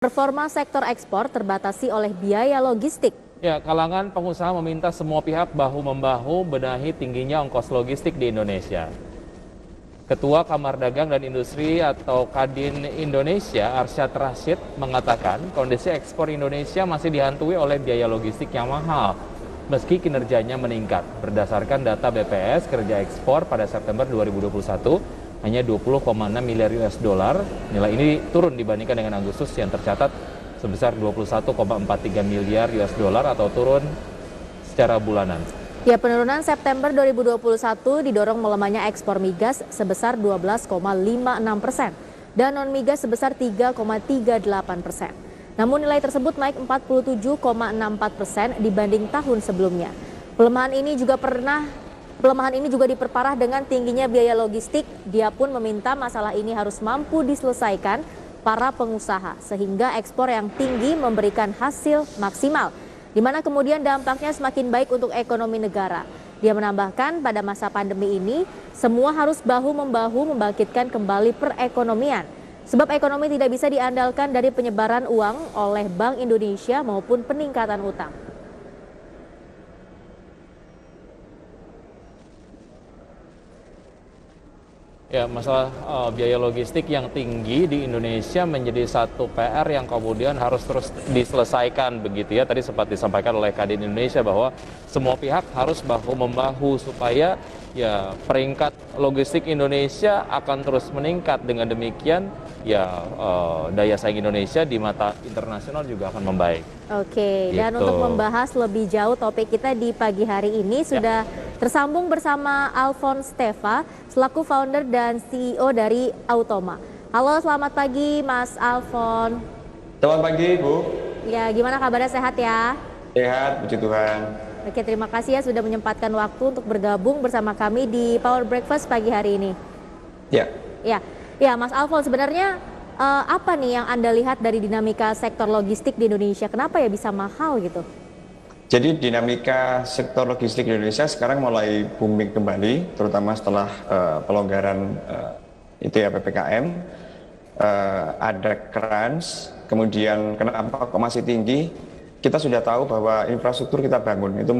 Performa sektor ekspor terbatasi oleh biaya logistik. Ya, kalangan pengusaha meminta semua pihak bahu-membahu benahi tingginya ongkos logistik di Indonesia. Ketua Kamar Dagang dan Industri atau Kadin Indonesia, Arsyad Rashid, mengatakan kondisi ekspor Indonesia masih dihantui oleh biaya logistik yang mahal, meski kinerjanya meningkat. Berdasarkan data BPS, kerja ekspor pada September 2021 hanya 20,6 miliar US dollar. Nilai ini turun dibandingkan dengan Agustus yang tercatat sebesar 21,43 miliar US dollar atau turun secara bulanan. Ya, penurunan September 2021 didorong melemahnya ekspor migas sebesar 12,56% dan non-migas sebesar 3,38%. Namun nilai tersebut naik 47,64% dibanding tahun sebelumnya. Pelemahan ini juga diperparah dengan tingginya biaya logistik. Dia pun meminta masalah ini harus mampu diselesaikan para pengusaha sehingga ekspor yang tinggi memberikan hasil maksimal, di mana kemudian dampaknya semakin baik untuk ekonomi negara. Dia menambahkan pada masa pandemi ini semua harus bahu-membahu membangkitkan kembali perekonomian. Sebab ekonomi tidak bisa diandalkan dari penyebaran uang oleh Bank Indonesia maupun peningkatan utang. Ya, masalah biaya logistik yang tinggi di Indonesia menjadi satu PR yang kemudian harus terus diselesaikan begitu ya. Tadi sempat disampaikan oleh Kadin Indonesia bahwa semua pihak harus bahu-membahu supaya ya peringkat logistik Indonesia akan terus meningkat. Dengan demikian ya daya saing Indonesia di mata internasional juga akan membaik. Oke, dan Gitu. untuk membahas lebih jauh topik kita di pagi hari ini sudah tersambung bersama Alphonse Steva selaku founder dan CEO dari Automa. Halo, selamat pagi Mas Alphonse. Selamat pagi, Bu. Ya, gimana kabarnya, sehat ya? Sehat, puji Tuhan. Oke, terima kasih ya sudah menyempatkan waktu untuk bergabung bersama kami di Power Breakfast pagi hari ini. Ya, Ya, Mas Alphonse, sebenarnya apa nih yang Anda lihat dari dinamika sektor logistik di Indonesia? Kenapa ya bisa mahal gitu? jadi dinamika sektor logistik di Indonesia sekarang mulai booming kembali, terutama setelah pelonggaran itu ya PPKM. Ada crunch, kemudian kenapa kok masih tinggi? Kita sudah tahu bahwa infrastruktur kita bangun itu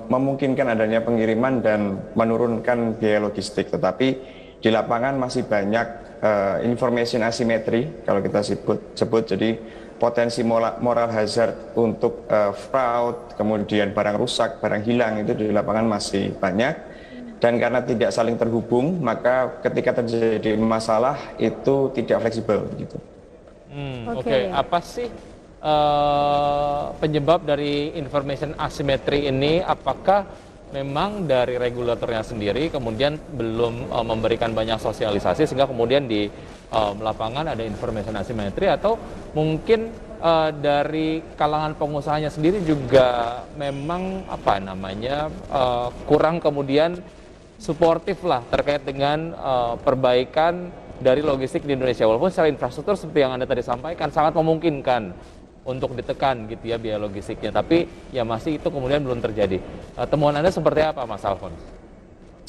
memungkinkan adanya pengiriman dan menurunkan biaya logistik, tetapi di lapangan masih banyak information asymmetry kalau kita sebut. Jadi potensi moral hazard untuk fraud, kemudian barang rusak, barang hilang itu di lapangan masih banyak. Dan karena tidak saling terhubung, maka ketika terjadi masalah itu tidak fleksibel gitu. Oke. Apa sih penyebab dari information asymmetry ini? Apakah memang dari regulatornya sendiri kemudian belum memberikan banyak sosialisasi sehingga kemudian di lapangan ada information asymmetry, atau mungkin dari kalangan pengusahanya sendiri juga memang kurang kemudian suportif lah terkait dengan perbaikan dari logistik di Indonesia, walaupun secara infrastruktur seperti yang Anda tadi sampaikan sangat memungkinkan untuk ditekan gitu ya biaya logistiknya, tapi ya masih itu kemudian belum terjadi. Temuan Anda seperti apa, Mas Alphonse?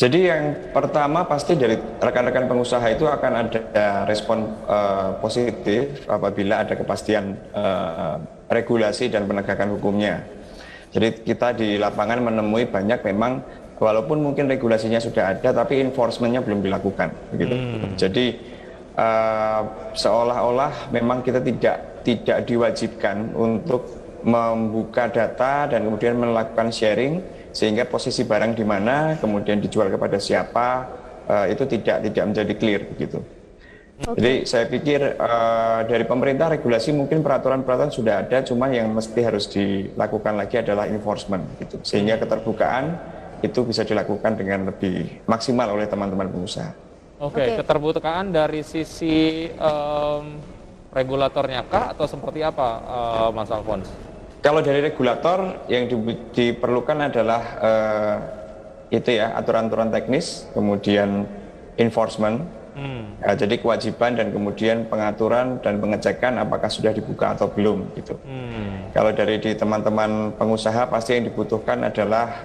Jadi yang pertama pasti dari rekan-rekan pengusaha itu akan ada respon positif apabila ada kepastian regulasi dan penegakan hukumnya. Jadi kita di lapangan menemui banyak memang walaupun mungkin regulasinya sudah ada tapi enforcement-nya belum dilakukan begitu. Jadi seolah-olah memang kita tidak diwajibkan untuk membuka data dan kemudian melakukan sharing sehingga posisi barang di mana kemudian dijual kepada siapa itu tidak menjadi clear begitu. Jadi saya pikir dari pemerintah regulasi mungkin peraturan-peraturan sudah ada, cuma yang mesti harus dilakukan lagi adalah enforcement gitu. Sehingga keterbukaan itu bisa dilakukan dengan lebih maksimal oleh teman-teman pengusaha. Oke, keterbukaan dari sisi regulatornya kah atau seperti apa, Mas Alphonse? Kalau dari regulator yang diperlukan adalah itu ya aturan-aturan teknis, kemudian enforcement, jadi kewajiban dan kemudian pengaturan dan pengecekan apakah sudah dibuka atau belum gitu. Kalau dari di teman-teman pengusaha pasti yang dibutuhkan adalah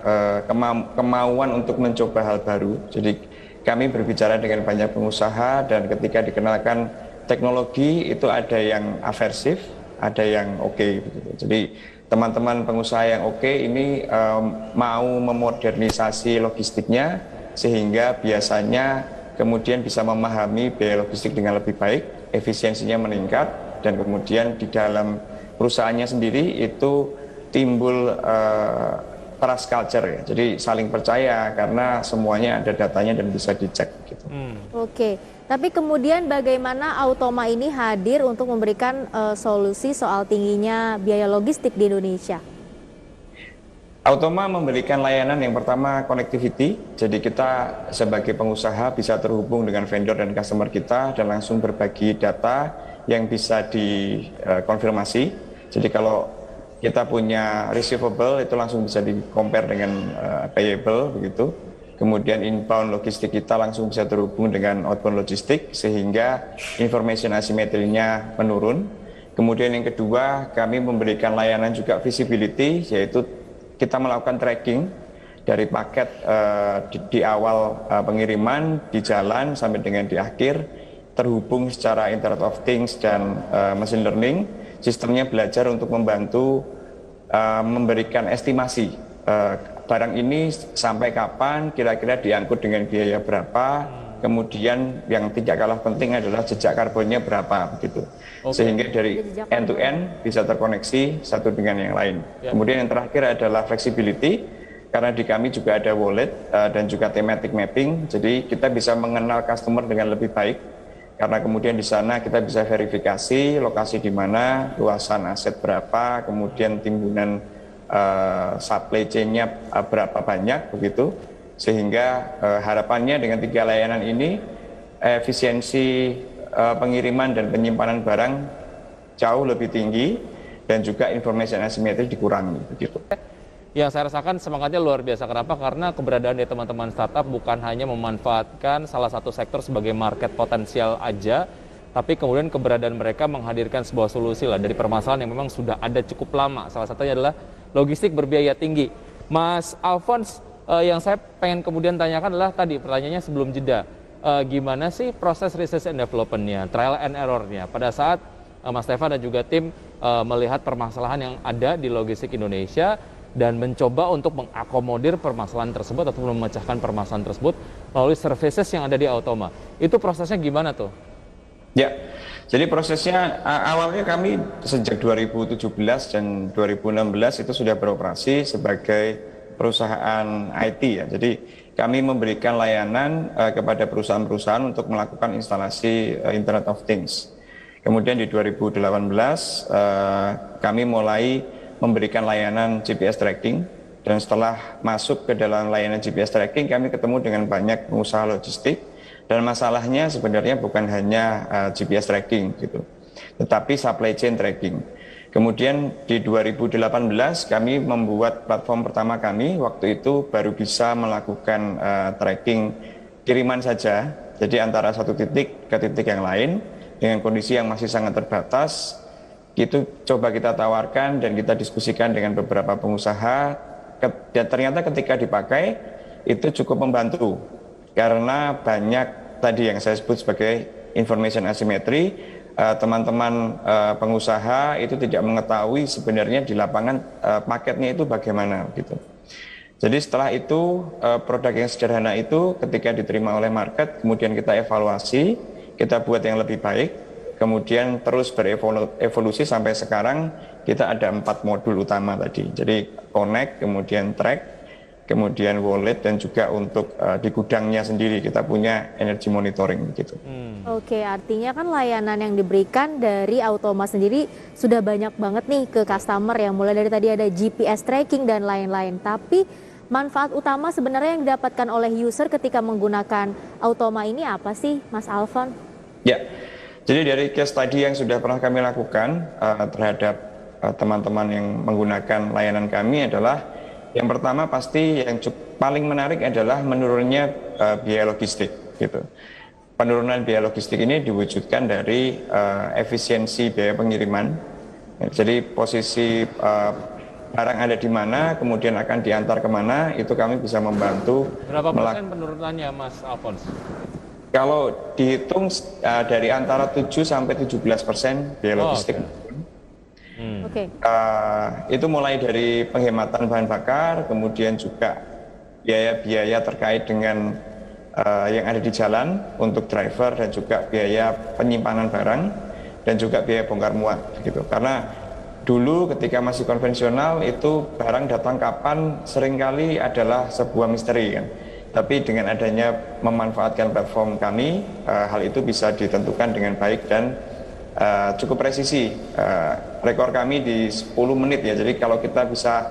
kemauan untuk mencoba hal baru. Jadi kami berbicara dengan banyak pengusaha dan ketika dikenalkan teknologi itu ada yang aversif, ada yang oke. Begitu. Jadi teman-teman pengusaha yang oke ini mau memodernisasi logistiknya sehingga biasanya kemudian bisa memahami biaya logistik dengan lebih baik, efisiensinya meningkat, dan kemudian di dalam perusahaannya sendiri itu timbul trust culture ya. Jadi saling percaya karena semuanya ada datanya dan bisa dicek gitu. Oke, tapi kemudian bagaimana Automa ini hadir untuk memberikan solusi soal tingginya biaya logistik di Indonesia? Automa memberikan layanan yang pertama connectivity, jadi kita sebagai pengusaha bisa terhubung dengan vendor dan customer kita dan langsung berbagi data yang bisa dikonfirmasi. Jadi kalau kita punya receivable itu langsung bisa di-compare dengan payable begitu. Kemudian inbound logistik kita langsung bisa terhubung dengan outbound logistik sehingga information asimetrinya menurun. Kemudian yang kedua, kami memberikan layanan juga visibility, yaitu kita melakukan tracking dari paket di awal pengiriman, di jalan sampai dengan di akhir, terhubung secara Internet of Things dan machine learning. Sistemnya belajar untuk membantu memberikan estimasi barang ini sampai kapan, kira-kira diangkut dengan biaya berapa, kemudian yang tidak kalah penting adalah jejak karbonnya berapa begitu. Sehingga dari end to end bisa terkoneksi satu dengan yang lain. Kemudian yang terakhir adalah flexibility, karena di kami juga ada wallet dan juga thematic mapping, jadi kita bisa mengenal customer dengan lebih baik. Karena kemudian di sana kita bisa verifikasi lokasi di mana, luasan aset berapa, kemudian timbunan supply chain-nya berapa banyak begitu, sehingga harapannya dengan 3 layanan ini efisiensi pengiriman dan penyimpanan barang jauh lebih tinggi dan juga information asymmetry dikurangi begitu. Yang saya rasakan semangatnya luar biasa. Kenapa? Karena keberadaan dari teman-teman startup bukan hanya memanfaatkan salah satu sektor sebagai market potensial aja, tapi kemudian keberadaan mereka menghadirkan sebuah solusi lah dari permasalahan yang memang sudah ada cukup lama. Salah satunya adalah logistik berbiaya tinggi. Mas Alphonse, yang saya pengen kemudian tanyakan adalah tadi pertanyaannya sebelum jeda. Gimana sih proses research and development-nya, trial and error-nya pada saat Mas Stefan dan juga tim melihat permasalahan yang ada di logistik Indonesia dan mencoba untuk mengakomodir permasalahan tersebut atau memecahkan permasalahan tersebut melalui services yang ada di Automa. Itu prosesnya gimana tuh? Ya, jadi prosesnya awalnya kami sejak 2017 dan 2016 itu sudah beroperasi sebagai perusahaan IT ya. Jadi kami memberikan layanan kepada perusahaan-perusahaan untuk melakukan instalasi Internet of Things. Kemudian di 2018 kami mulai memberikan layanan GPS tracking, dan setelah masuk ke dalam layanan GPS tracking kami ketemu dengan banyak pengusaha logistik, dan masalahnya sebenarnya bukan hanya GPS tracking gitu, tetapi supply chain tracking. Kemudian di 2018 kami membuat platform pertama kami, waktu itu baru bisa melakukan tracking kiriman saja, jadi antara satu titik ke titik yang lain dengan kondisi yang masih sangat terbatas. Itu coba kita tawarkan dan kita diskusikan dengan beberapa pengusaha, dan ternyata ketika dipakai itu cukup membantu karena banyak tadi yang saya sebut sebagai information asymmetry. Teman-teman pengusaha itu tidak mengetahui sebenarnya di lapangan paketnya itu bagaimana gitu. Jadi setelah itu produk yang sederhana itu ketika diterima oleh market, kemudian kita evaluasi, kita buat yang lebih baik. Kemudian terus berevolusi sampai sekarang kita ada 4 modul utama tadi. Jadi connect, kemudian track, kemudian wallet, dan juga untuk di gudangnya sendiri kita punya energy monitoring gitu. Oke, artinya kan layanan yang diberikan dari Automa sendiri sudah banyak banget nih ke customer yang mulai dari tadi ada GPS tracking dan lain-lain. Tapi manfaat utama sebenarnya yang didapatkan oleh user ketika menggunakan Automa ini apa sih, Mas Alphonse? Ya. Jadi dari case study yang sudah pernah kami lakukan terhadap teman-teman yang menggunakan layanan kami adalah yang pertama pasti yang paling menarik adalah menurunnya biaya logistik gitu. Penurunan biaya logistik ini diwujudkan dari efisiensi biaya pengiriman. Jadi posisi barang ada di mana, kemudian akan diantar kemana, itu kami bisa membantu. Berapa persen penurunannya, Mas Alphonse? Kalau dihitung dari antara 7 sampai 17% biaya logistik. Oke. Itu mulai dari penghematan bahan bakar, kemudian juga biaya-biaya terkait dengan yang ada di jalan untuk driver dan juga biaya penyimpanan barang dan juga biaya bongkar muat gitu. Karena dulu ketika masih konvensional itu barang datang kapan seringkali adalah sebuah misteri kan. Tapi dengan adanya memanfaatkan platform kami, hal itu bisa ditentukan dengan baik dan cukup presisi. Rekor kami di 10 menit ya, jadi kalau kita bisa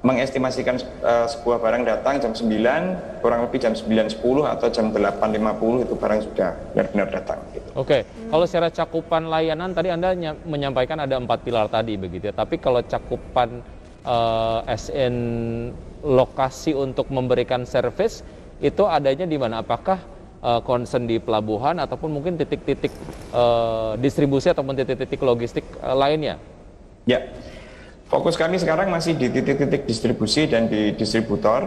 mengestimasikan sebuah barang datang jam 9, kurang lebih jam 9.10 atau jam 8.50 itu barang sudah benar-benar datang. Gitu. Oke, kalau secara cakupan layanan tadi Anda menyampaikan ada 4 pilar tadi begitu ya, tapi kalau cakupan SN lokasi untuk memberikan servis itu adanya di mana? Apakah concern di pelabuhan ataupun mungkin titik-titik distribusi ataupun titik-titik logistik lainnya? Ya, fokus kami sekarang masih di titik-titik distribusi dan di distributor.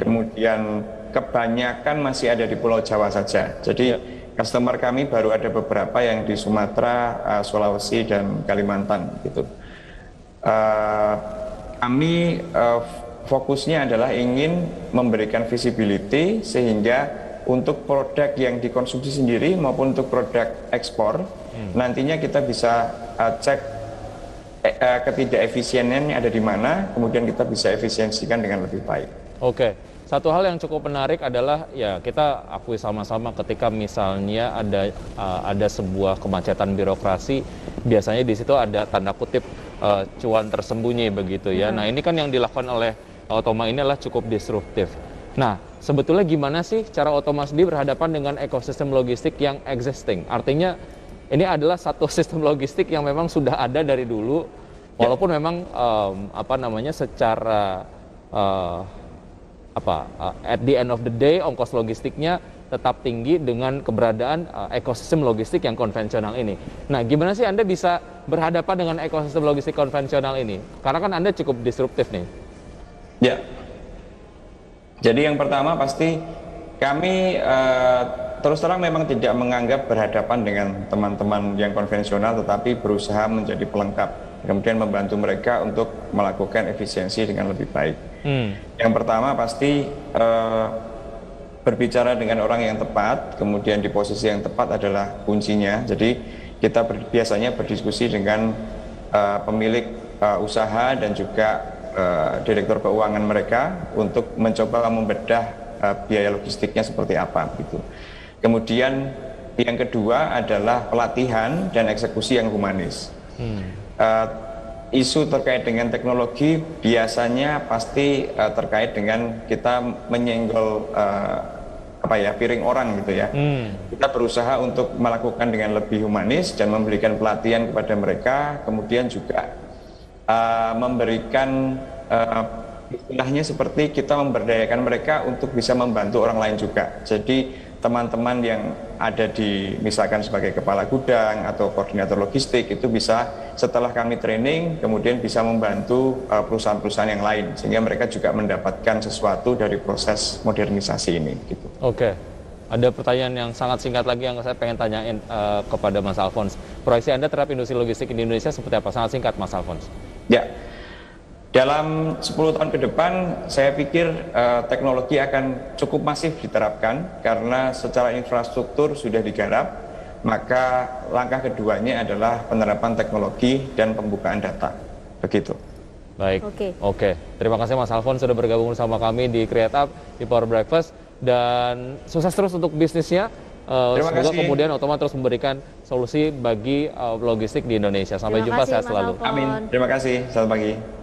Kemudian kebanyakan masih ada di Pulau Jawa saja. Jadi customer kami baru ada beberapa yang di Sumatera, Sulawesi dan Kalimantan gitu. Kami fokusnya adalah ingin memberikan visibility sehingga untuk produk yang dikonsumsi sendiri maupun untuk produk ekspor, nantinya kita bisa cek ketidakefisienannya ada di mana, kemudian kita bisa efisiensikan dengan lebih baik. Oke, satu hal yang cukup menarik adalah ya kita akui sama-sama ketika misalnya ada sebuah kemacetan birokrasi, biasanya di situ ada tanda kutip cuan tersembunyi begitu ya. Nah ini kan yang dilakukan oleh Otoma ini adalah cukup disruptif. Nah, sebetulnya gimana sih cara Otoma sendiri berhadapan dengan ekosistem logistik yang existing? Artinya ini adalah satu sistem logistik yang memang sudah ada dari dulu, walaupun memang secara at the end of the day ongkos logistiknya tetap tinggi dengan keberadaan ekosistem logistik yang konvensional ini. Nah, gimana sih Anda bisa berhadapan dengan ekosistem logistik konvensional ini? Karena kan Anda cukup disruptif nih. Ya. Jadi yang pertama pasti kami terus terang memang tidak menganggap berhadapan dengan teman-teman yang konvensional, tetapi berusaha menjadi pelengkap, kemudian membantu mereka untuk melakukan efisiensi dengan lebih baik. Yang pertama pasti berbicara dengan orang yang tepat, kemudian di posisi yang tepat adalah kuncinya. Jadi kita biasanya berdiskusi dengan pemilik usaha dan juga direktur keuangan mereka untuk mencoba membedah biaya logistiknya seperti apa gitu. Kemudian yang kedua adalah pelatihan dan eksekusi yang humanis. Isu terkait dengan teknologi biasanya pasti terkait dengan kita menyenggol piring orang gitu ya. Kita berusaha untuk melakukan dengan lebih humanis dan memberikan pelatihan kepada mereka, kemudian juga memberikan istilahnya seperti kita memberdayakan mereka untuk bisa membantu orang lain juga. Jadi teman-teman yang ada di misalkan sebagai kepala gudang atau koordinator logistik itu bisa setelah kami training kemudian bisa membantu perusahaan-perusahaan yang lain sehingga mereka juga mendapatkan sesuatu dari proses modernisasi ini gitu. Oke. Ada pertanyaan yang sangat singkat lagi yang saya pengen tanyain kepada Mas Alphonse. Proyeksi Anda terhadap industri logistik di Indonesia seperti apa? Sangat singkat Mas Alphonse. Ya. Dalam 10 tahun ke depan, saya pikir teknologi akan cukup masif diterapkan karena secara infrastruktur sudah digarap, maka langkah keduanya adalah penerapan teknologi dan pembukaan data. Begitu. Baik. Oke. Terima kasih Mas Alphonse sudah bergabung bersama kami di Create Up, di Power Breakfast, dan sukses terus untuk bisnisnya. Semoga kemudian Otoma terus memberikan solusi bagi logistik di Indonesia. Sampai jumpa, sehat selalu. Amin. Terima kasih. Selamat pagi.